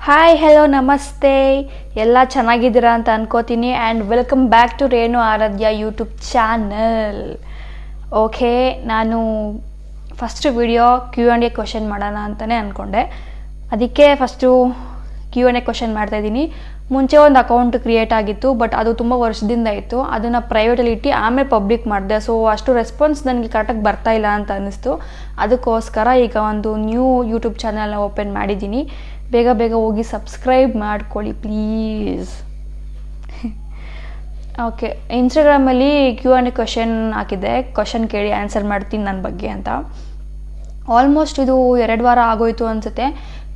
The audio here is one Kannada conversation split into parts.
ಹಾಯ್ ಹೆಲೋ ನಮಸ್ತೆ, ಎಲ್ಲ ಚೆನ್ನಾಗಿದ್ದೀರಾ ಅಂತ ಅನ್ಕೋತೀನಿ. And welcome back to Renu Aradhya YouTube channel. Okay, ನಾನು ಫಸ್ಟ್ ವಿಡಿಯೋ Q&A ಕ್ವಶನ್ ಮಾಡೋಣ ಅಂತಲೇ ಅಂದ್ಕೊಂಡೆ. ಅದಕ್ಕೆ ಫಸ್ಟು Q&A ಕ್ವಶನ್ ಮಾಡ್ತಾಯಿದ್ದೀನಿ. ಮುಂಚೆ ಒಂದು ಅಕೌಂಟ್ ಕ್ರಿಯೇಟ್ ಆಗಿತ್ತು, ಬಟ್ ಅದು ತುಂಬ ವರ್ಷದಿಂದ ಇತ್ತು. ಅದನ್ನು ಪ್ರೈವೇಟಲ್ಲಿ ಇಟ್ಟು ಆಮೇಲೆ ಪಬ್ಲಿಕ್ ಮಾಡಿದೆ. ಸೊ ಅಷ್ಟು ರೆಸ್ಪಾನ್ಸ್ ನನಗೆ ಕರೆಕ್ಟಾಗಿ ಬರ್ತಾಯಿಲ್ಲ ಅಂತ ಅನ್ನಿಸ್ತು. ಅದಕ್ಕೋಸ್ಕರ ಈಗ ಒಂದು ನ್ಯೂ ಯೂಟ್ಯೂಬ್ ಚಾನಲ್ನ ಓಪನ್ ಮಾಡಿದ್ದೀನಿ. ಬೇಗ ಬೇಗ ಹೋಗಿ ಸಬ್ಸ್ಕ್ರೈಬ್ ಮಾಡ್ಕೊಳ್ಳಿ ಪ್ಲೀಸ್. ಓಕೆ, ಇನ್ಸ್ಟಾಗ್ರಾಮಲ್ಲಿ Q&A ಕ್ವಶನ್ ಹಾಕಿದ್ದೆ. ಕ್ವಶನ್ ಕೇಳಿ ಆನ್ಸರ್ ಮಾಡ್ತೀನಿ ನನ್ನ ಬಗ್ಗೆ ಅಂತ. ಆಲ್ಮೋಸ್ಟ್ ಇದು 2 ವಾರ ಆಗೋಯ್ತು ಅನಿಸುತ್ತೆ.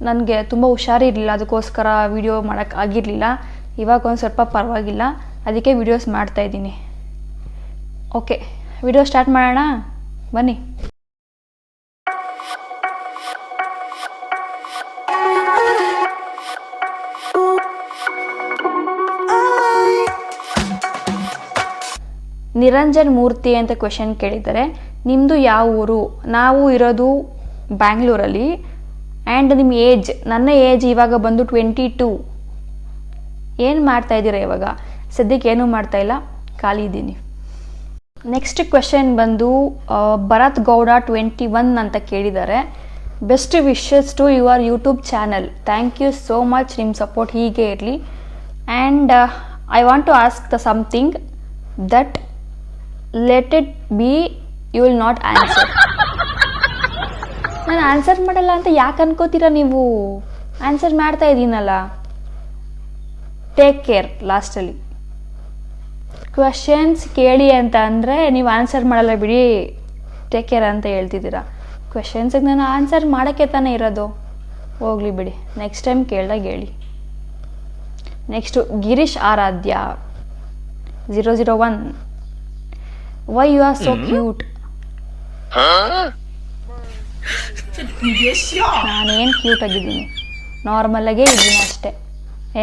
ನನಗೆ ತುಂಬ ಹುಷಾರಿರಲಿಲ್ಲ, ಅದಕ್ಕೋಸ್ಕರ ವಿಡಿಯೋ ಮಾಡೋಕ್ಕಾಗಿರಲಿಲ್ಲ. ಇವಾಗ ಒಂದು ಸ್ವಲ್ಪ ಪರವಾಗಿಲ್ಲ, ಅದಕ್ಕೆ ವಿಡಿಯೋಸ್ ಮಾಡ್ತಾಯಿದ್ದೀನಿ. ಓಕೆ, ವಿಡಿಯೋ ಸ್ಟಾರ್ಟ್ ಮಾಡೋಣ ಬನ್ನಿ. ನಿರಂಜನ್ ಮೂರ್ತಿ ಅಂತ ಕ್ವೆಶನ್ ಕೇಳಿದ್ದಾರೆ. ನಿಮ್ಮದು ಯಾವ ಊರು? ನಾವು ಇರೋದು ಬ್ಯಾಂಗ್ಳೂರಲ್ಲಿ. ಆ್ಯಂಡ್ ನಿಮ್ಮ ಏಜ್? ನನ್ನ ಏಜ್ ಇವಾಗ ಬಂದು 22. ಏನು ಮಾಡ್ತಾಯಿದ್ದೀರಾ ಇವಾಗ? ಸದ್ಯಕ್ಕೆ ಏನೂ ಮಾಡ್ತಾಯಿಲ್ಲ, ಖಾಲಿ ಇದ್ದೀನಿ. ನೆಕ್ಸ್ಟ್ ಕ್ವೆಶನ್ ಬಂದು ಭರತ್ ಗೌಡ 21 ಅಂತ ಕೇಳಿದ್ದಾರೆ. Best wishes to your YouTube channel. Thank you so much, ನಿಮ್ಮ ಸಪೋರ್ಟ್ ಹೀಗೆ ಇರಲಿ. And I want to ask the something that let it be, you will not answer. ನಾನು ಆನ್ಸರ್ ಮಾಡಲ್ಲ ಅಂತ ಯಾಕೆ ಅನ್ಕೋತೀರಾ ನೀವು? ಆನ್ಸರ್ ಮಾಡ್ತಾ ಇದ್ದೀನಲ್ಲ. Take care. ಲಾಸ್ಟಲ್ಲಿ ಕ್ವೆಶನ್ಸ್ ಕೇಳಿ ಅಂತ ಅಂದರೆ ನೀವು ಆನ್ಸರ್ ಮಾಡಲ್ಲ ಬಿಡಿ, ಟೇಕ್ ಕೇರ್ ಅಂತ ಹೇಳ್ತಿದ್ದೀರಾ. ಕ್ವೆಶನ್ಸಿಗೆ ನಾನು ಆನ್ಸರ್ ಮಾಡೋಕ್ಕೆ ತಾನೇ ಇರೋದು. ಹೋಗಲಿ ಬಿಡಿ, ನೆಕ್ಸ್ಟ್ ಟೈಮ್ ಕೇಳಿದಾಗ ಹೇಳಿ. Next Girish Aradhya 001. Why you are so cute? ನಾನೇನು ಕ್ಯೂಟ್ ಆಗಿದ್ದೀನಿ, ನಾರ್ಮಲಾಗೇ ಇದ್ದೀನಿ ಅಷ್ಟೇ,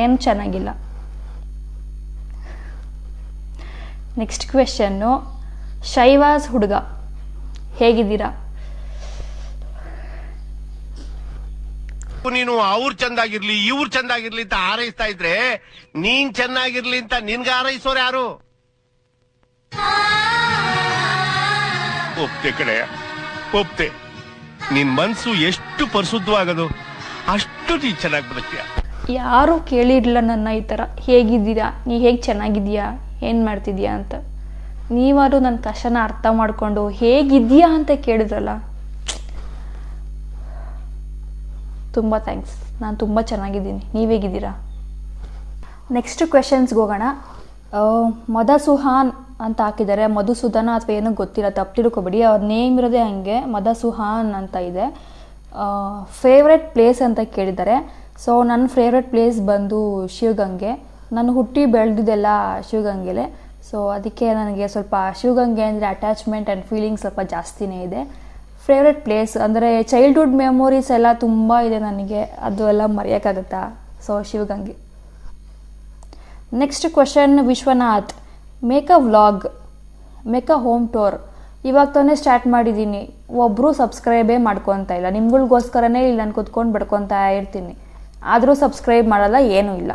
ಏನು ಚೆನ್ನಾಗಿಲ್ಲ. ನೆಕ್ಸ್ಟ್ ಕ್ವೆಶನ್ನು ಶೈವಾಸ್ ಹುಡುಗ, ಹೇಗಿದ್ದೀರಾ? ನೀನು ಅವ್ರು ಚಂದಾಗಿರ್ಲಿ ಇವ್ರು ಚಂದಾಗಿರ್ಲಿ ಅಂತ ಹಾರೈಸ್ತಾ ಇದ್ರೆ ನೀನ್ ಚೆನ್ನಾಗಿರ್ಲಿ ಅಂತ ನಿನ್ಗೆ ಹಾರೈಸೋರು ಯಾರು? ಒಪ್ತೆ ಕಡೆ ಒಪ್ತೆ. ನಿನ್ ಮನ್ಸು ಎಷ್ಟು ಪರಿಶುದ್ಧವಾಗದು ಅಷ್ಟು ನೀ ಚೆನ್ನಾಗಿ ಬದುಕ್ತೀಯ. ಯಾರು ಕೇಳಿರ್ಲಿಲ್ಲ ನನ್ನ ಈ ಥರ ಹೇಗಿದ್ದೀರಾ, ನೀ ಹೇಗೆ ಚೆನ್ನಾಗಿದ್ದೀಯಾ, ಏನು ಮಾಡ್ತಿದ್ಯಾ ಅಂತ. ನೀವಾರು ನನ್ನ ಕಷ್ಟನ ಅರ್ಥ ಮಾಡಿಕೊಂಡು ಹೇಗಿದ್ದೀಯಾ ಅಂತ ಕೇಳಿದ್ರಲ್ಲ, ತುಂಬ ಥ್ಯಾಂಕ್ಸ್. ನಾನು ತುಂಬ ಚೆನ್ನಾಗಿದ್ದೀನಿ, ನೀವು ಹೇಗಿದ್ದೀರಾ? ನೆಕ್ಸ್ಟ್ ಕ್ವೆಶನ್ಸ್ಗೆ ಹೋಗೋಣ. ಮಧುಸುಹಾನ್ ಅಂತ ಹಾಕಿದ್ದಾರೆ. ಮಧುಸೂದನ ಅಥವಾ ಏನೋ ಗೊತ್ತಿಲ್ಲ, ತಪ್ಪು ತಿಳ್ಕೊಬೇಡಿ. ಅವ್ರ ನೇಮ್ ಇರೋದೇ ಹಾಗೆ, ಮಧುಸುಹಾನ್ ಅಂತ ಇದೆ. ಫೇವ್ರೆಟ್ ಪ್ಲೇಸ್ ಅಂತ ಕೇಳಿದ್ದಾರೆ. ಸೊ ನನ್ನ ಫೇವ್ರೆಟ್ ಪ್ಲೇಸ್ ಬಂದು ಶಿವಗಂಗೆ. ನಾನು ಹುಟ್ಟಿ ಬೆಳೆದಿದ್ದೆಲ್ಲ ಶಿವಗಂಗೆಲೆ. ಸೊ ಅದಕ್ಕೆ ನನಗೆ ಸ್ವಲ್ಪ ಶಿವಗಂಗೆ ಅಂದರೆ ಅಟ್ಯಾಚ್ಮೆಂಟ್ ಆ್ಯಂಡ್ ಫೀಲಿಂಗ್ಸ್ ಸ್ವಲ್ಪ ಜಾಸ್ತಿನೇ ಇದೆ. ಫೇವ್ರೆಟ್ ಪ್ಲೇಸ್ ಅಂದರೆ ಚೈಲ್ಡ್ಹುಡ್ ಮೆಮೊರೀಸ್ ಎಲ್ಲ ತುಂಬ ಇದೆ ನನಗೆ, ಅದು ಎಲ್ಲ ಮರೆಯೋಕ್ಕಾಗುತ್ತಾ? So Shivagange. Next question Vishwanath. Make a vlog, make a home tour. ಇವಾಗ ತಾನೇ ಸ್ಟಾರ್ಟ್ ಮಾಡಿದ್ದೀನಿ, ಒಬ್ಬರು ಸಬ್ಸ್ಕ್ರೈಬೇ ಮಾಡ್ಕೊತಾ ಇಲ್ಲ. ನಿಮ್ಗಳಿಗೋಸ್ಕರನೇ ಇಲ್ಲಿ ನಾನು ಕೂತ್ಕೊಂಡು ಬಡ್ಕೊತಾ ಇರ್ತೀನಿ, ಆದರೂ ಸಬ್ಸ್ಕ್ರೈಬ್ ಮಾಡಲ್ಲ, ಏನೂ ಇಲ್ಲ.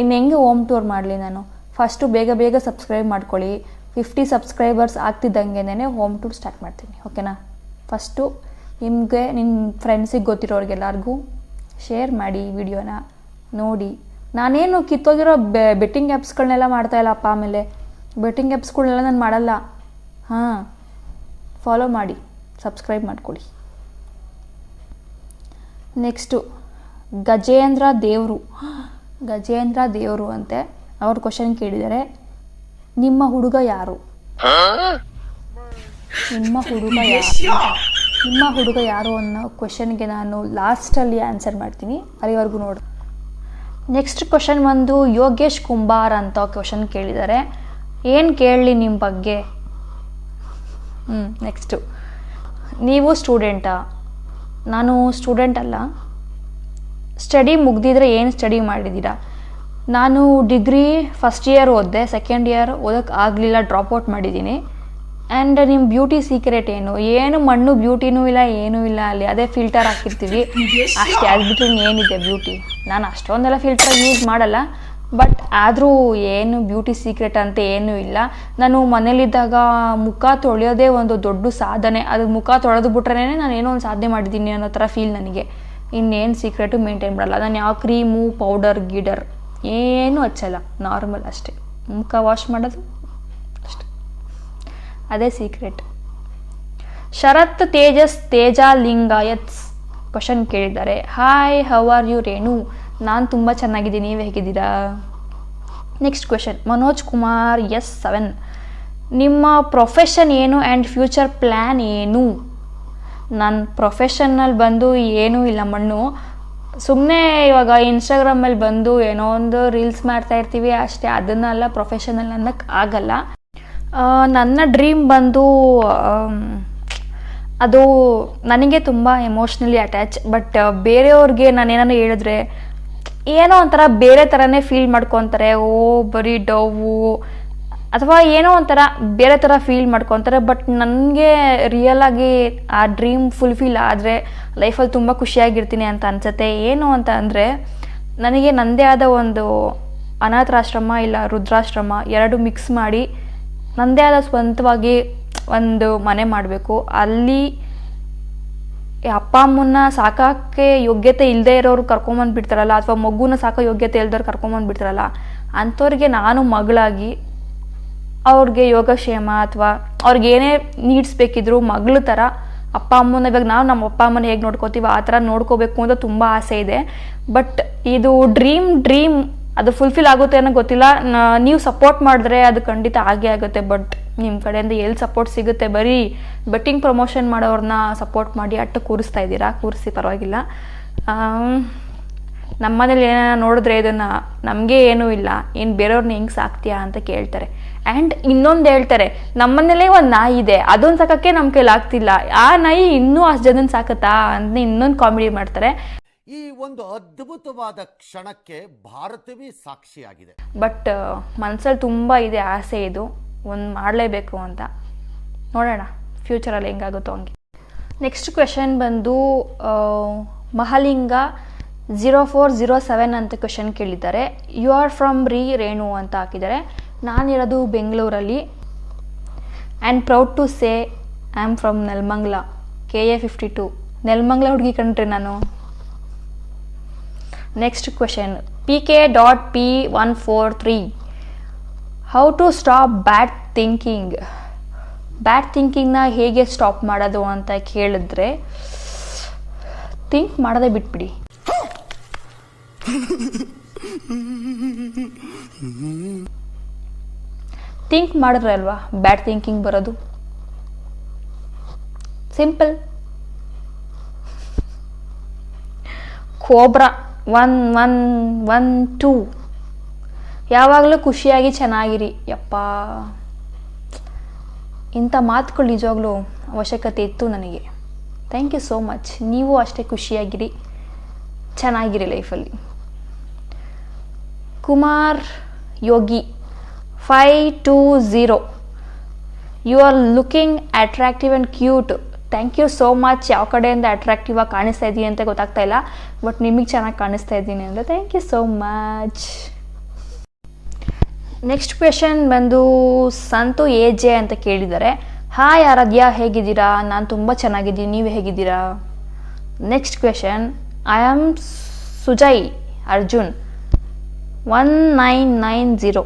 ಇನ್ನು ಹೆಂಗೆ ಹೋಮ್ ಟೂರ್ ಮಾಡಲಿ ನಾನು? ಫಸ್ಟು ಬೇಗ ಬೇಗ ಸಬ್ಸ್ಕ್ರೈಬ್ ಮಾಡ್ಕೊಳ್ಳಿ. 50 ಸಬ್ಸ್ಕ್ರೈಬರ್ಸ್ ಆಗ್ತಿದ್ದಂಗೆನೇ ಹೋಮ್ ಟೂರ್ ಸ್ಟಾರ್ಟ್ ಮಾಡ್ತೀನಿ, ಓಕೆನಾ? ಫಸ್ಟು ನಿಮಗೆ, ನಿಮ್ಮ ಫ್ರೆಂಡ್ಸಿಗೆ ಗೊತ್ತಿರೋರಿಗೆಲ್ಲರಿಗೂ ಶೇರ್ ಮಾಡಿ, ವಿಡಿಯೋನ ನೋಡಿ. ನಾನೇನು ಕಿತ್ತೋಗಿರೋ ಬೆಟ್ಟಿಂಗ್ ಆ್ಯಪ್ಸ್ಗಳನ್ನೆಲ್ಲ ಮಾಡ್ತಾಯಿಲ್ಲಪ್ಪ. ಆಮೇಲೆ ಬೆಟ್ಟಿಂಗ್ ಆ್ಯಪ್ಸ್ಗಳನ್ನೆಲ್ಲ ನಾನು ಮಾಡಲ್ಲ. ಹಾಂ, ಫಾಲೋ ಮಾಡಿ, ಸಬ್ಸ್ಕ್ರೈಬ್ ಮಾಡ್ಕೊಳ್ಳಿ. ನೆಕ್ಸ್ಟು ಗಜೇಂದ್ರ ದೇವರು ಅಂತೆ. ಅವ್ರ ಕ್ವಶನ್ ಕೇಳಿದ್ದಾರೆ. ನಿಮ್ಮ ಹುಡುಗ ಯಾರು? ನಿಮ್ಮ ಹುಡುಗ ಯಾರು ಅನ್ನೋ ಕ್ವಶನ್ಗೆ ನಾನು ಲಾಸ್ಟಲ್ಲಿ ಆನ್ಸರ್ ಮಾಡ್ತೀನಿ, ಅಲ್ಲಿವರೆಗೂ ನೋಡಿ. ನೆಕ್ಸ್ಟ್ ಕ್ವಶನ್ ಒಂದು ಯೋಗೇಶ್ ಕುಂಬಾರ್ ಅಂತ ಕ್ವಶನ್ ಕೇಳಿದ್ದಾರೆ. ಏನು ಕೇಳಲಿ ನಿಮ್ಮ ಬಗ್ಗೆ? ನೆಕ್ಸ್ಟು ನೀವು ಸ್ಟೂಡೆಂಟಾ? ನಾನು ಸ್ಟೂಡೆಂಟ್ ಅಲ್ಲ. ಸ್ಟಡಿ ಮುಗ್ದಿದ್ರೆ ಏನು ಸ್ಟಡಿ ಮಾಡಿದ್ದೀರಾ? ನಾನು ಡಿಗ್ರಿ ಫಸ್ಟ್ ಇಯರ್ ಓದಿದೆ, ಸೆಕೆಂಡ್ ಇಯರ್ ಓದೋಕ್ಕೆ ಆಗಲಿಲ್ಲ, ಡ್ರಾಪ್ ಔಟ್ ಮಾಡಿದ್ದೀನಿ. ಆ್ಯಂಡ್ ನಿಮ್ಮ ಬ್ಯೂಟಿ ಸೀಕ್ರೆಟ್ ಏನು ಮಣ್ಣು ಬ್ಯೂಟಿನೂ ಇಲ್ಲ ಏನೂ ಇಲ್ಲ ಅಲ್ಲಿ, ಅದೇ ಫಿಲ್ಟರ್ ಹಾಕಿರ್ತೀವಿ ಅಷ್ಟೇ. ಅದು ಬಿಟ್ಟರೆ ಏನಿದೆ ಬ್ಯೂಟಿ? ನಾನು ಅಷ್ಟೊಂದೆಲ್ಲ ಫಿಲ್ಟರ್ ಯೂಸ್ ಮಾಡಲ್ಲ, ಬಟ್ ಆದರೂ ಏನು ಬ್ಯೂಟಿ ಸೀಕ್ರೆಟ್ ಅಂತ ಏನೂ ಇಲ್ಲ. ನಾನು ಮನೇಲಿದ್ದಾಗ ಮುಖ ತೊಳೆಯೋದೇ ಒಂದು ದೊಡ್ಡ ಸಾಧನೆ. ಅದು ಮುಖ ತೊಳೆದು ಬಿಟ್ರೇ ನಾನು ಏನೋ ಒಂದು ಸಾಧನೆ ಮಾಡಿದ್ದೀನಿ ಅನ್ನೋ ಥರ ಫೀಲ್ ನನಗೆ. ಇನ್ನೇನು ಸೀಕ್ರೆಟು ಮೇಂಟೈನ್ ಮಾಡಲ್ಲ ನಾನು. ಯಾವ ಕ್ರೀಮು ಪೌಡರ್ ಗೀಡರ್ ಏನೂ ಹಚ್ಚಲ್ಲ, ನಾರ್ಮಲ್ ಅಷ್ಟೇ. ಮುಖ ವಾಶ್ ಮಾಡೋದು ಅಷ್ಟೆ, ಅದೇ ಸೀಕ್ರೆಟ್. ಶರತ್ ತೇಜಸ್ ತೇಜಾಲಿಂಗಾಯತ್ಸ್ ಕ್ವಶನ್ ಕೇಳಿದ್ದಾರೆ. ಹಾಯ್, ಹೌ ಆರ್ ಯು ರೇಣು? ನಾನು ತುಂಬ ಚೆನ್ನಾಗಿದ್ದೀನಿ, ನೀವು ಹೇಗಿದ್ದೀರಾ? Next question Manoj Kumar S7. ನಿಮ್ಮ ಪ್ರೊಫೆಷನ್ ಏನು ಆ್ಯಂಡ್ ಫ್ಯೂಚರ್ ಪ್ಲ್ಯಾನ್ ಏನು? ನನ್ನ ಪ್ರೊಫೆಷನ್ನಲ್ಲಿ ಬಂದು ಏನೂ ಇಲ್ಲ ಮಣ್ಣು. ಸುಮ್ಮನೆ ಇವಾಗ ಇನ್ಸ್ಟಾಗ್ರಾಮಲ್ಲಿ ಬಂದು ಏನೋ ಒಂದು ರೀಲ್ಸ್ ಮಾಡ್ತಾ ಇರ್ತೀವಿ ಅಷ್ಟೇ, ಅದನ್ನೆಲ್ಲ ಪ್ರೊಫೆಷನಲ್ ಅನ್ನೋಕ್ಕೆ ಆಗಲ್ಲ. ನನ್ನ ಡ್ರೀಮ್ ಬಂದು ಅದು ನನಗೆ ತುಂಬ ಎಮೋಷ್ನಲಿ ಅಟ್ಯಾಚ್. ಬಟ್ ಬೇರೆಯವ್ರಿಗೆ ನಾನೇನಾದ್ರು ಹೇಳಿದ್ರೆ ಏನೋ ಒಂಥರ ಬೇರೆ ಥರನೇ ಫೀಲ್ ಮಾಡ್ಕೊತಾರೆ. ಬರೀ ಡವ್ವು ಅಥವಾ ಏನೋ ಒಂಥರ ಬೇರೆ ಥರ ಫೀಲ್ ಮಾಡ್ಕೊತಾರೆ. ಬಟ್ ನನಗೆ ರಿಯಲಾಗಿ ಆ ಡ್ರೀಮ್ ಫುಲ್ಫಿಲ್ ಆದರೆ ಲೈಫಲ್ಲಿ ತುಂಬ ಖುಷಿಯಾಗಿರ್ತೀನಿ ಅಂತ ಅನಿಸುತ್ತೆ. ಏನು ಅಂತ ಅಂದರೆ ನನಗೆ ನನ್ನದೇ ಆದ ಒಂದು ಅನಾಥಾಶ್ರಮ ಇಲ್ಲ ವೃದ್ಧಾಶ್ರಮ ಎರಡು ಮಿಕ್ಸ್ ಮಾಡಿ ನನ್ನದೇ ಆದ ಸ್ವಂತವಾಗಿ ಒಂದು ಮನೆ ಮಾಡಬೇಕು. ಅಲ್ಲಿ ಅಪ್ಪ ಅಮ್ಮನ್ನ ಸಾಕೋಕ್ಕೆ ಯೋಗ್ಯತೆ ಇಲ್ಲದೆ ಇರೋರು ಕರ್ಕೊಂಬಂದುಬಿಡ್ತಾರಲ್ಲ, ಅಥವಾ ಮಗುನ ಸಾಕೋ ಯೋಗ್ಯತೆ ಇಲ್ದವ್ರು ಕರ್ಕೊಂಬಂದುಬಿಡ್ತಾರಲ್ಲ, ಅಂಥವ್ರಿಗೆ ನಾನು ಮಗಳಾಗಿ ಅವ್ರಿಗೆ ಯೋಗಕ್ಷೇಮ ಅಥವಾ ಅವ್ರಿಗೆ ಏನೇ ನೀಡ್ಸ್ ಬೇಕಿದ್ರು ಮಗಳ ಥರ ಅಪ್ಪ ಅಮ್ಮನ, ಇವಾಗ ನಾವು ನಮ್ಮ ಅಪ್ಪ ಅಮ್ಮನ ಹೇಗೆ ನೋಡ್ಕೋತೀವಿ ಆ ಥರ ನೋಡ್ಕೋಬೇಕು ಅಂತ ತುಂಬ ಆಸೆ ಇದೆ. ಬಟ್ ಇದು ಡ್ರೀಮ್ ಅದು ಫುಲ್ಫಿಲ್ ಆಗುತ್ತೆ ಅನ್ನೋ ಗೊತ್ತಿಲ್ಲ. ನೀವು ಸಪೋರ್ಟ್ ಮಾಡಿದ್ರೆ ಅದು ಖಂಡಿತ ಆಗೇ ಆಗುತ್ತೆ. ಬಟ್ ನಿಮ್ಮ ಕಡೆಯಿಂದ ಎಲ್ಲಿ ಸಪೋರ್ಟ್ ಸಿಗುತ್ತೆ? ಬರೀ ಬೆಟ್ಟಿಂಗ್ ಪ್ರಮೋಷನ್ ಮಾಡೋರನ್ನ ಸಪೋರ್ಟ್ ಮಾಡಿ ಅಟ್ಟು ಕೂರಿಸ್ತಾ ಇದ್ದೀರಾ, ಕೂರಿಸಿ ಪರವಾಗಿಲ್ಲ. ನಮ್ಮ ಮನೇಲಿ ಏನಾರ ನೋಡಿದ್ರೆ ಇದನ್ನು ನಮಗೆ ಏನೂ ಇಲ್ಲ, ಏನು ಬೇರೆಯವ್ರನ್ನ ಹೆಂಗೆ ಸಾಕ್ತೀಯಾ ಅಂತ ಕೇಳ್ತಾರೆ. ಆ್ಯಂಡ್ ಇನ್ನೊಂದು ಹೇಳ್ತಾರೆ, ನಮ್ಮನೇಲೇ ಒಂದು ನಾಯಿ ಇದೆ, ಅದೊಂದು ಸಾಕೋಕ್ಕೆ ನಮ್ಮ ಕೈಲಿ ಆಗ್ತಿಲ್ಲ, ಆ ನಾಯಿ ಇನ್ನೂ ಅಷ್ಟು ಜನನ ಸಾಕತ್ತಾ ಅಂತ ಇನ್ನೊಂದು ಕಾಮಿಡಿ ಮಾಡ್ತಾರೆ. ಈ ಒಂದು ಅದ್ಭುತವಾದ ಕ್ಷಣಕ್ಕೆ ಭಾರತವೇ ಸಾಕ್ಷಿಯಾಗಿದೆ. ಬಟ್ ಮನಸ್ಸಲ್ಲಿ ತುಂಬ ಇದೆ ಆಸೆ, ಇದು ಒಂದು ಮಾಡಲೇಬೇಕು ಅಂತ. ನೋಡೋಣ ಫ್ಯೂಚರಲ್ಲಿ ಹೆಂಗಾಗುತ್ತೋ ಹಂಗೆ. ನೆಕ್ಸ್ಟ್ ಕ್ವೆಶನ್ ಬಂದು ಮಹಾಲಿಂಗ 0407 ಅಂತ ಕ್ವೆಶನ್ ಕೇಳಿದ್ದಾರೆ. ಯು ಆರ್ ಫ್ರಮ್ ರೇಣು ಅಂತ ಹಾಕಿದ್ದಾರೆ. ನಾನಿರೋದು ಬೆಂಗಳೂರಲ್ಲಿ and proud to say I am from Nelamangala KA 52. Nelamangala ಹುಡುಗಿ ಕಂಡ್ರಿ ನಾನು. Next question PK.P143. How to stop bad thinking? Bad ಥಿಂಕಿಂಗ್ನ ಹೇಗೆ ಸ್ಟಾಪ್ ಮಾಡೋದು ಅಂತ ಕೇಳಿದ್ರೆ, ಥಿಂಕ್ ಮಾಡೋದೇ ಬಿಟ್ಬಿಡಿ. ಥಿಂಕ್ ಮಾಡಿದ್ರೆ ಅಲ್ವಾ ಬ್ಯಾಡ್ ಥಿಂಕಿಂಗ್ ಬರೋದು. ಸಿಂಪಲ್. ಕೋಬ್ರಾ 1112. ಯಾವಾಗಲೂ ಖುಷಿಯಾಗಿ ಚೆನ್ನಾಗಿರಿ. ಯಪ್ಪ, ಇಂಥ ಮಾತುಗಳು ನಿಜವಾಗ್ಲೂ ಅವಶ್ಯಕತೆ ಇತ್ತು ನನಗೆ. Thank you so much. ನೀವು ಅಷ್ಟೇ ಖುಷಿಯಾಗಿರಿ, ಚೆನ್ನಾಗಿರಿ ಲೈಫಲ್ಲಿ. Kumar Yogi 520. You are looking attractive and cute. Thank you so much. ಯಾವ ಕಡೆಯಿಂದ ಅಟ್ರಾಕ್ಟಿವ್ ಆಗಿ ಕಾಣಿಸ್ತಾ ಇದ್ದೀನಿ ಅಂತ ಗೊತ್ತಾಗ್ತಾ ಇಲ್ಲ, ಬಟ್ ನಿಮಗೆ ಚೆನ್ನಾಗಿ ಕಾಣಿಸ್ತಾ ಇದ್ದೀನಿ ಅಂದರೆ thank you so much. Next question ಬಂದು ಸಂತು AJ ಅಂತ ಕೇಳಿದ್ದಾರೆ. ಹಾಯ್ ಆರಾಧ್ಯ, ಹೇಗಿದ್ದೀರಾ? ನಾನು ತುಂಬ ಚೆನ್ನಾಗಿದ್ದೀನಿ, ನೀವು ಹೇಗಿದ್ದೀರಾ? Next question I am Sujay Arjun 1990.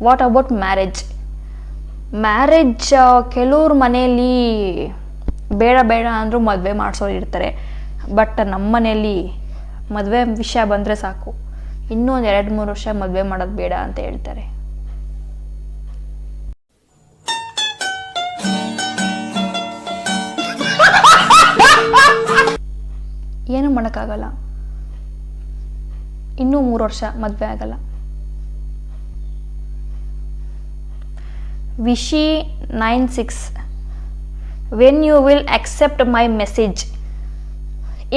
What about marriage? ಕೆಲವ್ರ ಮನೆಯಲ್ಲಿ ಬೇಡ ಅಂದರೂ ಮದುವೆ ಮಾಡಿಸೋರು ಇರ್ತಾರೆ. ಬಟ್ ನಮ್ಮ ಮನೆಯಲ್ಲಿ ಮದುವೆ ವಿಷಯ ಬಂದರೆ ಸಾಕು, ಇನ್ನೂ ಒಂದು 2-3 ವರ್ಷ ಮದುವೆ ಮಾಡೋದು ಬೇಡ ಅಂತ ಹೇಳ್ತಾರೆ. ಏನು ಮಾಡೋಕ್ಕಾಗಲ್ಲ, ಇನ್ನೂ 3 ವರ್ಷ ಮದುವೆ ಆಗಲ್ಲ. Vishi 96. When you will accept my message?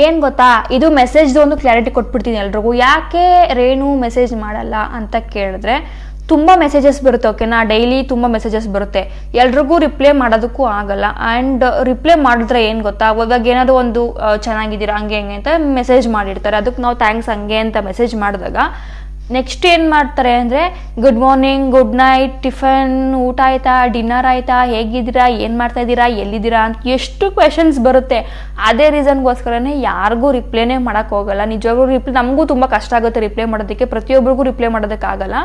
ಏನು ಗೊತ್ತಾ, ಇದು ಮೆಸೇಜ್ದು ಒಂದು ಕ್ಲಾರಿಟಿ ಕೊಟ್ಬಿಡ್ತೀನಿ ಎಲ್ರಿಗೂ. ಯಾಕೆ ರೇಣು ಮೆಸೇಜ್ ಮಾಡಲ್ಲ ಅಂತ ಕೇಳಿದ್ರೆ, ತುಂಬ ಮೆಸೇಜಸ್ ಬರುತ್ತೆ, ಓಕೆನಾ, ಡೈಲಿ ತುಂಬ ಮೆಸೇಜಸ್ ಬರುತ್ತೆ. ಎಲ್ರಿಗೂ ರಿಪ್ಲೈ ಮಾಡೋದಕ್ಕೂ ಆಗಲ್ಲ. ಆ್ಯಂಡ್ ರಿಪ್ಲೈ ಮಾಡಿದ್ರೆ ಏನು ಗೊತ್ತಾ, ಇವಾಗ ಏನಾದರೂ ಒಂದು ಚೆನ್ನಾಗಿದ್ದೀರಾ ಹಂಗೆ ಹಂಗೆ ಅಂತ ಮೆಸೇಜ್ ಮಾಡಿರ್ತಾರೆ, ಅದಕ್ಕೆ ನಾವು ಥ್ಯಾಂಕ್ಸ್ ಹಂಗೆ ಅಂತ ಮೆಸೇಜ್ ಮಾಡಿದಾಗ ನೆಕ್ಸ್ಟ್ ಏನು ಮಾಡ್ತಾರೆ ಅಂದರೆ good morning, good night, tiffin, ಊಟ ಆಯಿತಾ, ಡಿನ್ನರ್ ಆಯಿತಾ, ಹೇಗಿದ್ದೀರಾ, ಏನು ಮಾಡ್ತಾಯಿದ್ದೀರಾ, ಎಲ್ಲಿದ್ದೀರಾ ಅಂತ ಎಷ್ಟು ಕ್ವೆಶನ್ಸ್ ಬರುತ್ತೆ. ಅದೇ ರೀಸನ್ಗೋಸ್ಕರನೇ ಯಾರಿಗೂ ರಿಪ್ಲೈನೇ ಮಾಡೋಕ್ಕೋಗಲ್ಲ. ನಿಜವಾಗ್ಲೂ ರಿಪ್ಲೈ ನಮಗೂ ತುಂಬ ಕಷ್ಟ ಆಗುತ್ತೆ ರಿಪ್ಲೈ ಮಾಡೋದಕ್ಕೆ, ಪ್ರತಿಯೊಬ್ಬರಿಗೂ ರಿಪ್ಲೈ ಮಾಡೋದಕ್ಕಾಗಲ್ಲ.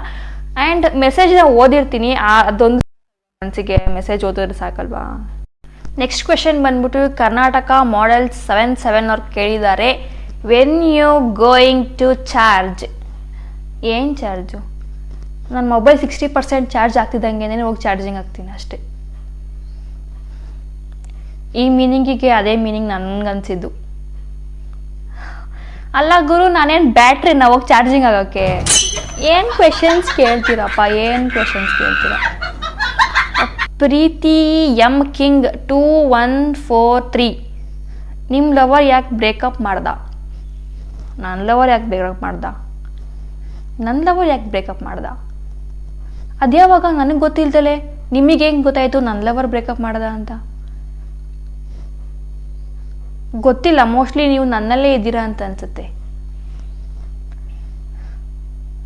ಆ್ಯಂಡ್ ಮೆಸೇಜ್ನ ಓದಿರ್ತೀನಿ, ಅದೊಂದು ಮನಸ್ಸಿಗೆ ಮೆಸೇಜ್ ಓದಿದ್ರೆ ಸಾಕಲ್ವಾ. ನೆಕ್ಸ್ಟ್ ಕ್ವೆಶನ್ ಬಂದ್ಬಿಟ್ಟು ಕರ್ನಾಟಕ ಮಾಡೆಲ್ 77 ಅವ್ರು ಕೇಳಿದ್ದಾರೆ, when you going to charge? ಏನು ಚಾರ್ಜು? ನನ್ನ ಮೊಬೈಲ್ 60% ಚಾರ್ಜ್ ಆಗ್ತಿದ್ದಂಗೆ ಹೋಗಿ ಚಾರ್ಜಿಂಗ್ ಹಾಕ್ತೀನಿ ಅಷ್ಟೇ. ಈ ಮೀನಿಂಗಿಗೆ ಅದೇ ಮೀನಿಂಗ್ ನನಗನ್ಸಿದ್ದು. ಅಲ್ಲ ಗುರು, ನಾನೇನು ಬ್ಯಾಟ್ರಿನ ಹೋಗಿ ಚಾರ್ಜಿಂಗ್ ಆಗೋಕ್ಕೆ? ಏನು ಕ್ವೆಶನ್ಸ್ ಕೇಳ್ತೀರಪ್ಪ, ಏನು ಕ್ವೆಶನ್ಸ್ ಕೇಳ್ತೀರ? ಪ್ರೀತಿ ಎಮ್ ಕಿಂಗ್ 2143, ನಿಮ್ಮ ಲವರ್ ಯಾಕೆ ಬ್ರೇಕಪ್ ಮಾಡ್ದ? ನನ್ನ ಲವರ್ ಯಾಕೆ ಬ್ರೇಕಪ್ ಮಾಡ್ದ? ನನ್ನ ಲವರ್ ಯಾಕೆ ಬ್ರೇಕಪ್ ಮಾಡ್ದ? ಅದ್ಯಾವಾಗ ನನಗೆ ಗೊತ್ತಿಲ್ದಲೆ ನಿಮಗೆ ಹೆಂಗೆ ಗೊತ್ತಾಯಿತು ನನ್ನ ಲವರ್ ಬ್ರೇಕಪ್ ಮಾಡ್ದ ಅಂತ? ಗೊತ್ತಿಲ್ಲ, ಮೋಸ್ಟ್ಲಿ ನೀವು ನನ್ನಲ್ಲೇ ಇದ್ದೀರಾ ಅಂತ ಅನ್ಸುತ್ತೆ.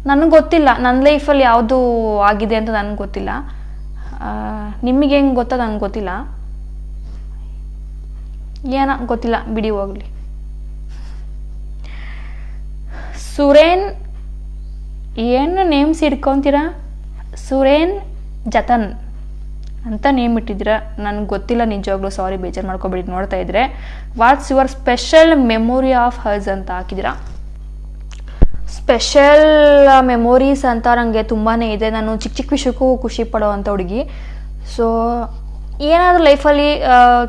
ನನಗೆ ಗೊತ್ತಿಲ್ಲ, ನನ್ನ ಲೈಫಲ್ಲಿ ಯಾವುದು ಆಗಿದೆ ಅಂತ ನನಗೆ ಗೊತ್ತಿಲ್ಲ. ನಿಮಗೆ ಹೆಂಗೆ ಗೊತ್ತಾ ನನಗೆ ಗೊತ್ತಿಲ್ಲ. ಏನೋ ಗೊತ್ತಿಲ್ಲ, ಬಿಡಿ ಹೋಗಲಿ. ಸುರೇನ್, ಏನು ನೇಮ್ಸ್ ಇಟ್ಕೊತೀರಾ? ಸುರೇನ್ ಜತನ್ ಅಂತ ನೇಮ್ ಇಟ್ಟಿದ್ದೀರಾ, ನನಗೆ ಗೊತ್ತಿಲ್ಲ ನಿಜವಾಗ್ಲೂ, ಸಾರಿ, ಬೇಜಾರು ಮಾಡ್ಕೊಬೇಡಿ ನೋಡ್ತಾ ಇದ್ರೆ. What's your special memory of hours ಅಂತ ಹಾಕಿದ್ದೀರಾ. ಸ್ಪೆಷಲ್ ಮೆಮೊರೀಸ್ ಅಂತ ನನಗೆ ತುಂಬಾ ಇದೆ. ನಾನು ಚಿಕ್ಕ ಚಿಕ್ಕ ವಿಷಯಕ್ಕೂ ಖುಷಿ ಪಡೋ ಅಂಥ ಹುಡುಗಿ. ಸೊ ಏನಾದರೂ ಲೈಫಲ್ಲಿ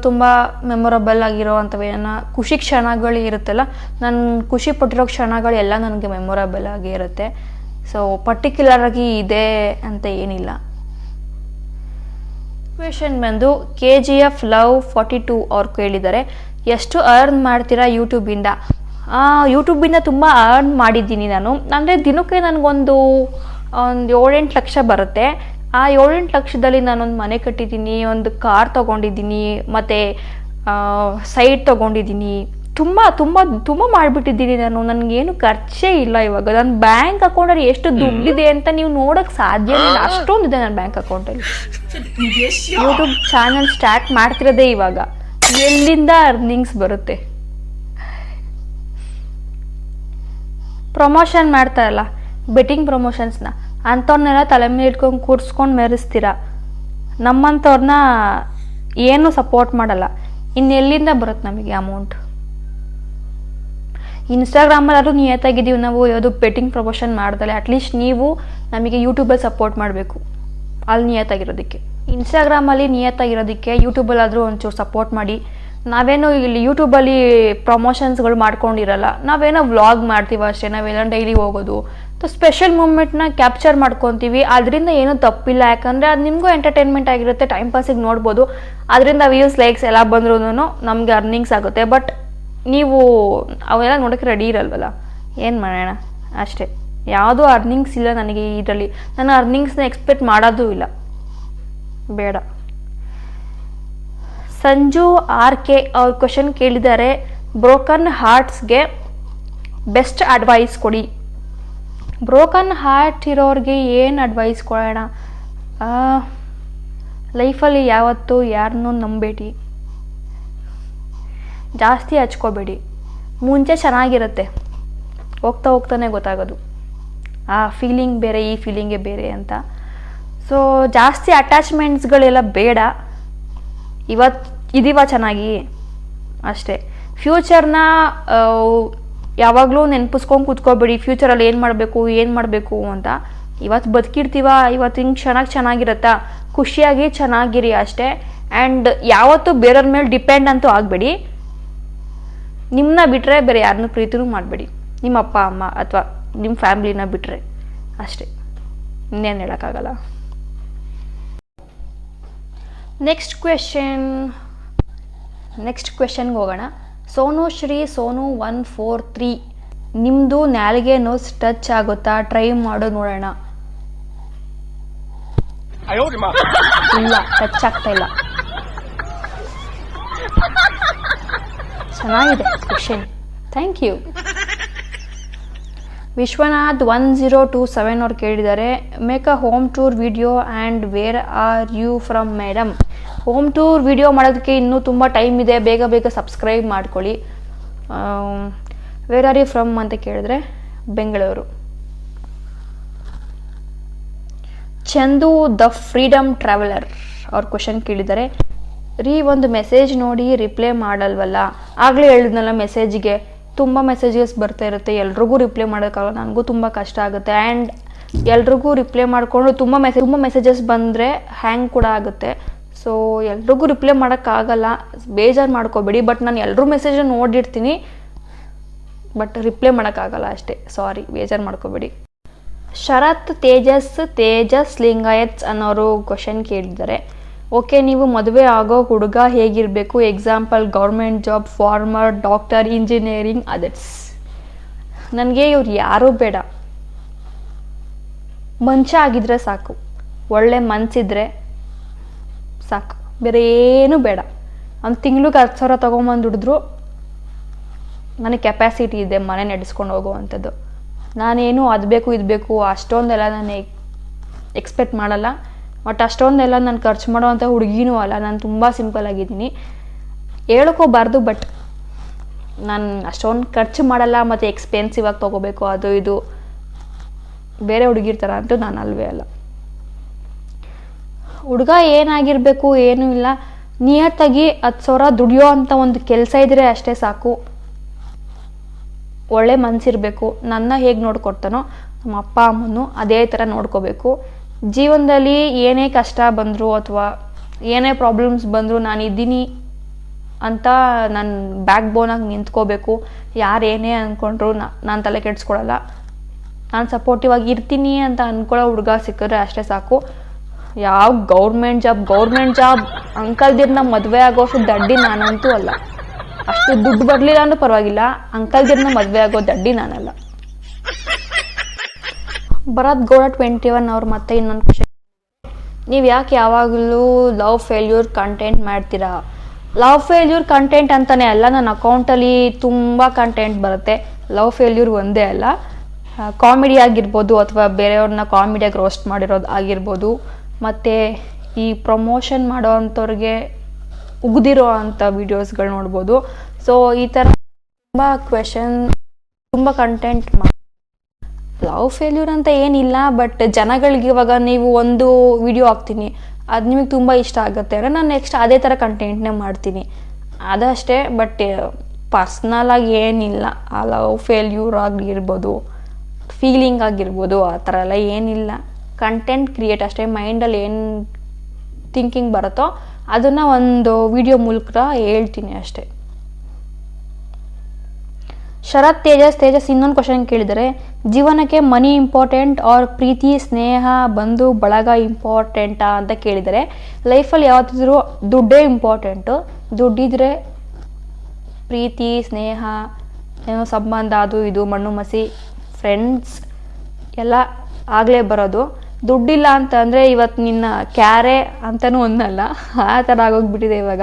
ತುಂಬ ಮೆಮೊರಬಲ್ ಆಗಿರೋ ಅಂಥವೇನ ಖುಷಿ ಕ್ಷಣಗಳು ಇರುತ್ತಲ್ಲ, ನಾನು ಖುಷಿ ಪಟ್ಟಿರೋ ಕ್ಷಣಗಳೆಲ್ಲ ನನಗೆ ಮೆಮೊರಬಲ್ ಆಗಿ ಇರುತ್ತೆ. ಸೊ ಪರ್ಟಿಕ್ಯುಲರ್ ಆಗಿ ಇದೆ ಅಂತ ಏನಿಲ್ಲ. ಕ್ವೆಶನ್ ಬಂದು KGF Love 42 ಅವ್ರು ಕೇಳಿದ್ದಾರೆ, ಎಷ್ಟು ಅರ್ನ್ ಮಾಡ್ತೀರಾ ಯೂಟ್ಯೂಬಿಂದ? ಯೂಟ್ಯೂಬಿಂದ ತುಂಬ ಅರ್ನ್ ಮಾಡಿದ್ದೀನಿ ನಾನು. ಅಂದರೆ ದಿನಕ್ಕೆ ನನಗೊಂದು 7-8 ಲಕ್ಷ ಬರುತ್ತೆ. ಆ 7-8 ಲಕ್ಷದಲ್ಲಿ ನಾನೊಂದು ಮನೆ ಕಟ್ಟಿದ್ದೀನಿ, ಒಂದು ಕಾರ್ ತೊಗೊಂಡಿದ್ದೀನಿ, ಮತ್ತು ಸೈಟ್ ತೊಗೊಂಡಿದ್ದೀನಿ. ತುಂಬ ತುಂಬ ತುಂಬ ಮಾಡಿಬಿಟ್ಟಿದ್ದೀನಿ ನಾನು. ನನಗೇನು ಖರ್ಚೇ ಇಲ್ಲ ಇವಾಗ. ನನ್ನ ಬ್ಯಾಂಕ್ ಅಕೌಂಟಲ್ಲಿ ಎಷ್ಟು ದುಡ್ಡಿದೆ ಅಂತ ನೀವು ನೋಡೋಕ್ಕೆ ಸಾಧ್ಯ ಇಲ್ಲ, ಅಷ್ಟೊಂದಿದೆ ನನ್ನ ಬ್ಯಾಂಕ್ ಅಕೌಂಟಲ್ಲಿ. ಯೂಟ್ಯೂಬ್ ಚಾನಲ್ ಸ್ಟಾರ್ಟ್ ಮಾಡ್ತಿರೋದೇ ಇವಾಗ, ಎಲ್ಲಿಂದ ಅರ್ನಿಂಗ್ಸ್ ಬರುತ್ತೆ? ಪ್ರಮೋಷನ್ ಮಾಡ್ತಾರಲ್ಲ, ಬೆಟ್ಟಿಂಗ್ ಪ್ರಮೋಷನ್ಸ್ನ, ಅಂಥವ್ರನ್ನೆಲ್ಲ ತಲೆ ಮೇಲೆ ಇಟ್ಕೊಂಡು ಕೂರಿಸ್ಕೊಂಡು ಮೆರೆಸ್ತೀರ. ನಮ್ಮಂಥವ್ರನ್ನ ಏನೂ ಸಪೋರ್ಟ್ ಮಾಡಲ್ಲ. ಇನ್ನೆಲ್ಲಿಂದ ಬರುತ್ತೆ ನಮಗೆ ಅಮೌಂಟ್? ಇನ್ಸ್ಟಾಗ್ರಾಮಲ್ಲಾದ್ರೂ ನಿಯತ್ತಾಗಿದ್ದೀವಿ ನಾವು, ಯಾವುದು ಬೆಟ್ಟಿಂಗ್ ಪ್ರಮೋಷನ್ ಮಾಡ್ದಲೆ. ಅಟ್ಲೀಸ್ಟ್ ನೀವು ನಮಗೆ ಯೂಟ್ಯೂಬಲ್ಲಿ ಸಪೋರ್ಟ್ ಮಾಡಬೇಕು, ಅಲ್ಲಿ ನಿಯತ್ತಾಗಿರೋದಕ್ಕೆ. ಇನ್ಸ್ಟಾಗ್ರಾಮಲ್ಲಿ ನಿಯತ್ತಾಗಿರೋದಕ್ಕೆ ಯೂಟ್ಯೂಬಲ್ಲಾದರೂ ಒಂಚೂರು ಸಪೋರ್ಟ್ ಮಾಡಿ. ನಾವೇನೋ ಇಲ್ಲಿ ಯೂಟ್ಯೂಬಲ್ಲಿ ಪ್ರಮೋಷನ್ಸ್ಗಳು ಮಾಡ್ಕೊಂಡಿರಲ್ಲ, ನಾವೇನೋ ವ್ಲಾಗ್ ಮಾಡ್ತೀವಿ ಅಷ್ಟೇ. ನಾವೇನೋ ಡೈಲಿ ಹೋಗೋದು, ಸ್ಪೆಷಲ್ ಮೂಮೆಂಟ್ನ ಕ್ಯಾಪ್ಚರ್ ಮಾಡ್ಕೊತೀವಿ. ಅದರಿಂದ ಏನೂ ತಪ್ಪಿಲ್ಲ, ಯಾಕಂದರೆ ಅದು ನಿಮಗೂ ಎಂಟರ್ಟೈನ್ಮೆಂಟ್ ಆಗಿರುತ್ತೆ, ಟೈಮ್ ಪಾಸಿಗೆ ನೋಡ್ಬೋದು. ಅದರಿಂದ ವ್ಯೂಸ್, ಲೈಕ್ಸ್ ಎಲ್ಲ ಬಂದ್ರೂ ನಮಗೆ ಅರ್ನಿಂಗ್ಸ್ ಆಗುತ್ತೆ. ಬಟ್ ನೀವು ಅವೆಲ್ಲ ನೋಡೋಕ್ಕೆ ರೆಡಿ ಇರಲ್ವಲ್ಲ, ಏನು ಮಾಡೋಣ ಅಷ್ಟೇ. ಯಾವುದೂ ಅರ್ನಿಂಗ್ಸ್ ಇಲ್ಲ ನನಗೆ ಇದರಲ್ಲಿ. ನಾನು ಅರ್ನಿಂಗ್ಸ್ನ ಎಕ್ಸ್ಪೆಕ್ಟ್ ಮಾಡೋದೂ ಇಲ್ಲ, ಬೇಡ. ಸಂಜು RK ಅವ್ರ ಕ್ವಶನ್ ಕೇಳಿದ್ದಾರೆ, ಬ್ರೋಕನ್ ಹಾರ್ಟ್ಸ್ಗೆ ಬೆಸ್ಟ್ ಅಡ್ವೈಸ್ ಕೊಡಿ. ಬ್ರೋಕನ್ ಹಾರ್ಟ್ ಇರೋರಿಗೆ ಏನು ಅಡ್ವೈಸ್ ಕೊಡೋಣ? ಲೈಫಲ್ಲಿ ಯಾವತ್ತೂ ಯಾರನ್ನೂ ನಂಬೇಡಿ, ಜಾಸ್ತಿ ಹಚ್ಕೋಬೇಡಿ. ಮುಂಚೆ ಚೆನ್ನಾಗಿರುತ್ತೆ, ಹೋಗ್ತಾ ಹೋಗ್ತಾನೆ ಗೊತ್ತಾಗೋದು ಆ ಫೀಲಿಂಗ್ ಬೇರೆ, ಈ ಫೀಲಿಂಗೇ ಬೇರೆ ಅಂತ. ಸೊ ಜಾಸ್ತಿ ಅಟ್ಯಾಚ್ಮೆಂಟ್ಸ್ಗಳೆಲ್ಲ ಬೇಡ. ಇದೀವ ಚೆನ್ನಾಗಿ ಅಷ್ಟೇ. ಫ್ಯೂಚರ್ನ ಯಾವಾಗಲೂ ನೆನಪಿಸ್ಕೊಂಡು ಕೂತ್ಕೋಬೇಡಿ, ಫ್ಯೂಚರಲ್ಲಿ ಏನು ಮಾಡಬೇಕು ಅಂತ. ಇವತ್ತು ಬದುಕಿರ್ತೀವ, ಇವತ್ತು ಹಿಂಗೆ ಚೆನ್ನಾಗಿರುತ್ತಾ, ಖುಷಿಯಾಗಿ ಚೆನ್ನಾಗಿರಿ ಅಷ್ಟೇ. ಆ್ಯಂಡ್ ಯಾವತ್ತೂ ಬೇರೆಯವ್ರ ಮೇಲೆ ಡಿಪೆಂಡ್ ಅಂತೂ ಆಗಬೇಡಿ. ನಿಮ್ಮನ್ನ ಬಿಟ್ಟರೆ ಬೇರೆ ಯಾರನ್ನೂ ಪ್ರೀತಿನೂ ಮಾಡಬೇಡಿ, ನಿಮ್ಮ ಅಪ್ಪ ಅಮ್ಮ ಅಥವಾ ನಿಮ್ಮ ಫ್ಯಾಮ್ಲಿನ ಬಿಟ್ಟರೆ ಅಷ್ಟೇ, ಇನ್ನೇನು ಹೇಳೋಕ್ಕಾಗಲ್ಲ. ನೆಕ್ಸ್ಟ್ ಕ್ವೆಶನ್ಗೆ ಹೋಗೋಣ. ಸೋನುಶ್ರೀ ಸೋನು 143, ನಿಮ್ಮದು ನಾಲಿಗೆ ನೋಸ್ ಟಚ್ ಆಗುತ್ತಾ? ಟ್ರೈ ಮಾಡೋ ನೋಡೋಣ. ಇಲ್ಲ, ಟಚ್ ಆಗ್ತಾ ಇಲ್ಲ. ಚೆನ್ನಾಗಿದೆ ಕ್ವೆಶ್ಚನ್, ಥ್ಯಾಂಕ್ ಯು. ವಿಶ್ವನಾಥ್ 1027 ಅವ್ರು ಕೇಳಿದ್ದಾರೆ, make a home tour video and where are you from madam. Home tour video ಮಾಡೋದಕ್ಕೆ ಇನ್ನೂ ತುಂಬ ಟೈಮ್ ಇದೆ, ಬೇಗ ಬೇಗ ಸಬ್ಸ್ಕ್ರೈಬ್ ಮಾಡ್ಕೊಳ್ಳಿ. ವೇರ್ ಆರ್ ಯು ಫ್ರಮ್ ಅಂತ ಕೇಳಿದ್ರೆ Bengaluru. Chandu the freedom traveller ಅವ್ರ ಕ್ವಶನ್ ಕೇಳಿದ್ದಾರೆ, ಒಂದು ಮೆಸೇಜ್ ನೋಡಿ ರಿಪ್ಲೈ ಮಾಡಲ್ವಲ್ಲ. ಆಗಲೇ ಹೇಳಿದ್ನಲ್ಲ, ಮೆಸೇಜ್ಗೆ ತುಂಬ ಮೆಸೇಜಸ್ ಬರ್ತಾ ಇರುತ್ತೆ, ಎಲ್ರಿಗೂ ರಿಪ್ಲೈ ಮಾಡೋಕ್ಕಾಗಲ್ಲ, ನನಗೂ ತುಂಬ ಕಷ್ಟ ಆಗುತ್ತೆ. ಆ್ಯಂಡ್ ಎಲ್ರಿಗೂ ರಿಪ್ಲೈ ಮಾಡಿಕೊಂಡು ತುಂಬ ಮೆಸೇಜಸ್ ಬಂದರೆ ಹ್ಯಾಂಗ್ ಕೂಡ ಆಗುತ್ತೆ. ಸೊ ಎಲ್ರಿಗೂ ರಿಪ್ಲೈ ಮಾಡೋಕ್ಕಾಗಲ್ಲ, ಬೇಜಾರು ಮಾಡ್ಕೋಬೇಡಿ. ಬಟ್ ನಾನು ಎಲ್ಲರೂ ಮೆಸೇಜ್ ನೋಡಿರ್ತೀನಿ, ಬಟ್ ರಿಪ್ಲೈ ಮಾಡೋಕ್ಕಾಗಲ್ಲ ಅಷ್ಟೇ, ಸಾರಿ, ಬೇಜಾರು ಮಾಡ್ಕೋಬೇಡಿ. ಶರತ್ ತೇಜಸ್ ಲಿಂಗಾಯತ್ಸ್ ಅನ್ನೋರು ಕ್ವಶನ್ ಕೇಳಿದ್ದಾರೆ, ಓಕೆ, ನೀವು ಮದುವೆ ಆಗೋ ಹುಡುಗ ಹೇಗಿರಬೇಕು? Example government job, farmer, doctor, engineering, others. ನನಗೆ ಇವ್ರು ಯಾರೂ ಬೇಡ, ಮನುಷ್ಯ ಆಗಿದ್ರೆ ಸಾಕು, ಒಳ್ಳೆ ಮನಸ್ಸಿದ್ರೆ ಸಾಕು, ಬೇರೆ ಏನೂ ಬೇಡ. ಒಂದು ತಿಂಗ್ಳಿಗೆ 10,000 ತೊಗೊಂಬಂದು ದುಡಿದ್ರು ನನಗೆ ಕೆಪಾಸಿಟಿ ಇದೆ ಮನೆ ನಡೆಸ್ಕೊಂಡು ಹೋಗುವಂಥದ್ದು. ನಾನೇನು ಅದು ಬೇಕು ಇದು ಬೇಕು ಅಷ್ಟೊಂದೆಲ್ಲ ನಾನು ಎಕ್ಸ್ಪೆಕ್ಟ್ ಮಾಡಲ್ಲ. ಬಟ್ ಅಷ್ಟೊಂದೆಲ್ಲ ನಾನು ಖರ್ಚು ಮಾಡೋವಂಥ ಹುಡುಗಿನೂ ಅಲ್ಲ, ನಾನು ತುಂಬ ಸಿಂಪಲ್ ಆಗಿದ್ದೀನಿ. ಹೇಳ್ಕೋಬಾರ್ದು, ಬಟ್ ನಾನು ಅಷ್ಟೊಂದು ಖರ್ಚು ಮಾಡಲ್ಲ, ಮತ್ತು ಎಕ್ಸ್ಪೆನ್ಸಿವ್ ಆಗಿ ತೊಗೋಬೇಕು ಅದು ಇದು ಬೇರೆ ಹುಡುಗಿರ್ತಾರ ಅಂತೂ ನಾನು ಅಲ್ವೇ ಅಲ್ಲ. ಹುಡುಗ ಏನಾಗಿರಬೇಕು ಏನೂ ಇಲ್ಲ, ನಿಯತ್ತಾಗಿ 10,000 ದುಡಿಯೋ ಅಂಥ ಒಂದು ಕೆಲಸ ಇದ್ದರೆ ಅಷ್ಟೇ ಸಾಕು. ಒಳ್ಳೆ ಮನಸ್ಸಿರಬೇಕು, ನನ್ನ ಹೇಗೆ ನೋಡ್ಕೊಡ್ತಾನೋ ನಮ್ಮ ಅಪ್ಪ ಅಮ್ಮನೂ ಅದೇ ಥರ ನೋಡ್ಕೋಬೇಕು. ಜೀವನದಲ್ಲಿ ಏನೇ ಕಷ್ಟ ಬಂದರೂ ಅಥವಾ ಏನೇ ಪ್ರಾಬ್ಲಮ್ಸ್ ಬಂದರೂ ನಾನು ಇದ್ದೀನಿ ಅಂತ ನನ್ನ ಬ್ಯಾಕ್ ಬೋನಾಗಿ ನಿಂತ್ಕೋಬೇಕು. ಯಾರೇನೇ ಅಂದ್ಕೊಂಡ್ರು ನಾನು ತಲೆ ಕೆಡಿಸ್ಕೊಳಲ್ಲ, ನಾನು ಸಪೋರ್ಟಿವ್ ಆಗಿ ಇರ್ತೀನಿ ಅಂತ ಅಂದ್ಕೊಳ್ಳೋ ಹುಡುಗ ಸಿಕ್ಕಿದ್ರೆ ಅಷ್ಟೇ ಸಾಕು. ಯಾವ ಗೌರ್ಮೆಂಟ್ ಜಾಬ್ ಅಂಕಲ್ದಿರ್ನ ಮದುವೆ ಆಗೋಷ್ಟು ದಡ್ಡಿ ನಾನಂತೂ ಅಲ್ಲ. ಅಷ್ಟು ದುಡ್ಡು ಬರಲಿಲ್ಲ ಅಂದ್ರೂ ಪರವಾಗಿಲ್ಲ, ಅಂಕಲ್ದಿರ್ನ ಮದುವೆ ಆಗೋ ದಡ್ಡಿ ನಾನಲ್ಲ. ಭರತ್ ಗೌಡ 21 ಅವ್ರು ಮತ್ತೆ ಇನ್ನೊಂದು ಕ್ವಶನ್, ನೀವು ಯಾಕೆ ಯಾವಾಗಲೂ ಲವ್ ಫೇಲ್ಯೂರ್ ಕಂಟೆಂಟ್ ಮಾಡ್ತೀರಾ? ಲವ್ ಫೇಲ್ಯೂರ್ ಕಂಟೆಂಟ್ ಅಂತಲೇ ಅಲ್ಲ, ನನ್ನ ಅಕೌಂಟಲ್ಲಿ ತುಂಬ ಕಂಟೆಂಟ್ ಬರುತ್ತೆ. ಲವ್ ಫೇಲ್ಯೂರ್ ಒಂದೇ ಅಲ್ಲ, ಕಾಮಿಡಿ ಆಗಿರ್ಬೋದು ಅಥವಾ ಬೇರೆಯವ್ರನ್ನ ಕಾಮಿಡಿಯಾಗಿ ರೋಸ್ಟ್ ಮಾಡಿರೋದು ಆಗಿರ್ಬೋದು, ಮತ್ತು ಈ ಪ್ರಮೋಷನ್ ಮಾಡೋ ಅಂಥವ್ರಿಗೆ ಉಗ್ದಿರೋ ಅಂಥ ವೀಡಿಯೋಸ್ಗಳು ನೋಡ್ಬೋದು. ಸೊ ಈ ಥರ ತುಂಬ ತುಂಬ ಕಂಟೆಂಟ್ ಲವ್ ಫೇಲ್ಯೂರ್ ಅಂತ ಏನಿಲ್ಲ. ಬಟ್ ಜನಗಳಿಗೆ ಇವಾಗ ನೀವು ಒಂದು ವಿಡಿಯೋ ಹಾಕ್ತೀನಿ, ಅದು ನಿಮಗೆ ತುಂಬ ಇಷ್ಟ ಆಗುತ್ತೆ ಅಂದರೆ ನಾನು ನೆಕ್ಸ್ಟ್ ಅದೇ ಥರ ಕಂಟೆಂಟ್ನೇ ಮಾಡ್ತೀನಿ, ಅದಷ್ಟೇ. ಬಟ್ ಪರ್ಸ್ನಲಾಗಿ ಏನಿಲ್ಲ, ಆ ಲವ್ ಫೇಲ್ಯೂರ್ ಆಗಿರ್ಬೋದು, ಫೀಲಿಂಗ್ ಆಗಿರ್ಬೋದು, ಆ ಥರ ಎಲ್ಲ ಏನಿಲ್ಲ. ಕಂಟೆಂಟ್ ಕ್ರಿಯೇಟ್ ಅಷ್ಟೇ, ಮೈಂಡಲ್ಲಿ ಏನು ಥಿಂಕಿಂಗ್ ಬರುತ್ತೋ ಅದನ್ನು ಒಂದು ವಿಡಿಯೋ ಮೂಲಕ ಹೇಳ್ತೀನಿ ಅಷ್ಟೇ. ಶರತ್ ತೇಜಸ್ ಇನ್ನೊಂದು ಕ್ವಶನ್ ಕೇಳಿದರೆ, ಜೀವನಕ್ಕೆ ಮನಿ ಇಂಪಾರ್ಟೆಂಟ್ ಆರ್ ಪ್ರೀತಿ, ಸ್ನೇಹ, ಬಂಧು ಬಳಗ ಇಂಪಾರ್ಟೆಂಟಾ ಅಂತ ಕೇಳಿದರೆ, ಲೈಫಲ್ಲಿ ಯಾವತ್ತಿದ್ರೂ ದುಡ್ಡೇ ಇಂಪಾರ್ಟೆಂಟು. ದುಡ್ಡಿದ್ರೆ ಪ್ರೀತಿ, ಸ್ನೇಹ, ಏನೋ ಸಂಬಂಧ ಅದು ಇದು ಮಣ್ಣು ಮಸಿ ಫ್ರೆಂಡ್ಸ್ ಎಲ್ಲ ಆಗಲೇ ಬರೋದು. ದುಡ್ಡಿಲ್ಲ ಅಂತ ಅಂದರೆ ಇವತ್ತು ನಿನ್ನ ಕ್ಯಾರೆ ಅಂತಲೂ ಅನ್ನಲ್ಲ, ಆ ಥರ ಆಗೋಗ್ಬಿಟ್ಟಿದೆ ಇವಾಗ.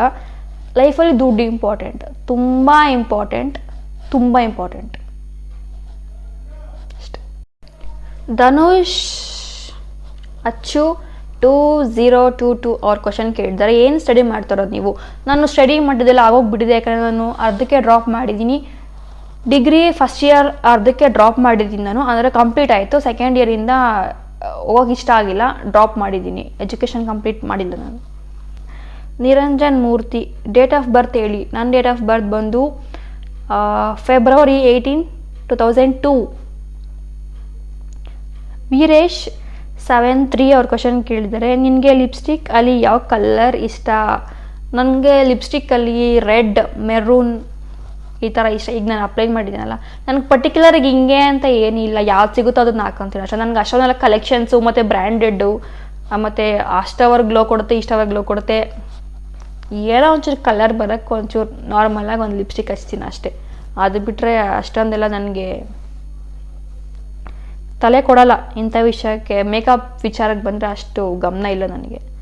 ಲೈಫಲ್ಲಿ ದುಡ್ಡು ಇಂಪಾರ್ಟೆಂಟ್, ತುಂಬ ಇಂಪಾರ್ಟೆಂಟ್. ಅಷ್ಟೆ. ಧನುಷ್ ಅಚ್ಚು 2022 ಅವ್ರ ಕ್ವಶನ್ ಕೇಳಿದ್ದಾರೆ, ಏನು ಸ್ಟಡಿ ಮಾಡ್ತಾರೋದು ನೀವು? ನಾನು ಸ್ಟಡಿ ಮಾಡಿದ್ದೆಲ್ಲ ಆಗೋಗ್ಬಿಟ್ಟಿದೆ, ಯಾಕಂದರೆ ನಾನು ಅರ್ಧಕ್ಕೆ ಡ್ರಾಪ್ ಮಾಡಿದ್ದೀನಿ. ಡಿಗ್ರಿ ಫಸ್ಟ್ ಇಯರ್ ಅರ್ಧಕ್ಕೆ ಡ್ರಾಪ್ ಮಾಡಿದ್ದೀನಿ ನಾನು, ಅಂದರೆ ಕಂಪ್ಲೀಟ್ ಆಯಿತು. ಸೆಕೆಂಡ್ ಇಯರಿಂದ ಹೋಗೋಕೆ ಇಷ್ಟ ಆಗಿಲ್ಲ, ಡ್ರಾಪ್ ಮಾಡಿದ್ದೀನಿ, ಎಜುಕೇಷನ್ ಕಂಪ್ಲೀಟ್ ಮಾಡಿಲ್ಲ ನಾನು. ನಿರಂಜನ್ ಮೂರ್ತಿ, ಡೇಟ್ ಆಫ್ ಬರ್ತ್ ಹೇಳಿ. ನನ್ನ ಡೇಟ್ ಆಫ್ ಬರ್ತ್ ಬಂದು February 18, 2002. ವೀರೇಶ್ 73 ಅವ್ರ ಕ್ವಶನ್ ಕೇಳಿದ್ದಾರೆ, ನಿನಗೆ ಲಿಪ್ಸ್ಟಿಕ್ ಅಲ್ಲಿ ಯಾವ ಕಲರ್ ಇಷ್ಟ? ನನಗೆ ಲಿಪ್ಸ್ಟಿಕ್ಕಲ್ಲಿ ರೆಡ್, ಮೆರೂನ್ ಈ ಥರ ಇಷ್ಟ. ಈಗ ನಾನು ಅಪ್ಲೈ ಮಾಡಿದ್ದೀನಲ್ಲ, ನನಗೆ ಪರ್ಟಿಕ್ಯುಲರಾಗಿ ಹಿಂಗೆ ಅಂತ ಏನಿಲ್ಲ, ಯಾವ್ದು ಸಿಗುತ್ತೋ ಅದನ್ನ ಹಾಕೊಂತೀನಿ ಅಷ್ಟೇ. ನನಗೆ ಅಷ್ಟೊಂದೆಲ್ಲ ಕಲೆಕ್ಷನ್ಸು ಮತ್ತು ಬ್ರ್ಯಾಂಡೆಡ್ಡು ಮತ್ತು ಅಷ್ಟವರ್ ಗ್ಲೋ ಕೊಡುತ್ತೆ, ಇಷ್ಟವರ್ ಗ್ಲೋ ಕೊಡುತ್ತೆ, ಏನೋ ಒಂಚೂರು ಕಲರ್ ಬರೋಕ್ಕೆ ಒಂಚೂರು ನಾರ್ಮಲಾಗಿ ಒಂದು ಲಿಪ್ಸ್ಟಿಕ್ ಹಚ್ತೀನಿ ಅಷ್ಟೇ. ಅದು ಬಿಟ್ಟರೆ ಅಷ್ಟೊಂದೆಲ್ಲ ನನಗೆ ತಲೆ ಕೊಡಲ್ಲ ಇಂಥ ವಿಷಯಕ್ಕೆ. ಮೇಕಪ್ ವಿಚಾರಕ್ಕೆ ಬಂದರೆ ಅಷ್ಟು ಗಮನ ಇಲ್ಲ ನನಗೆ.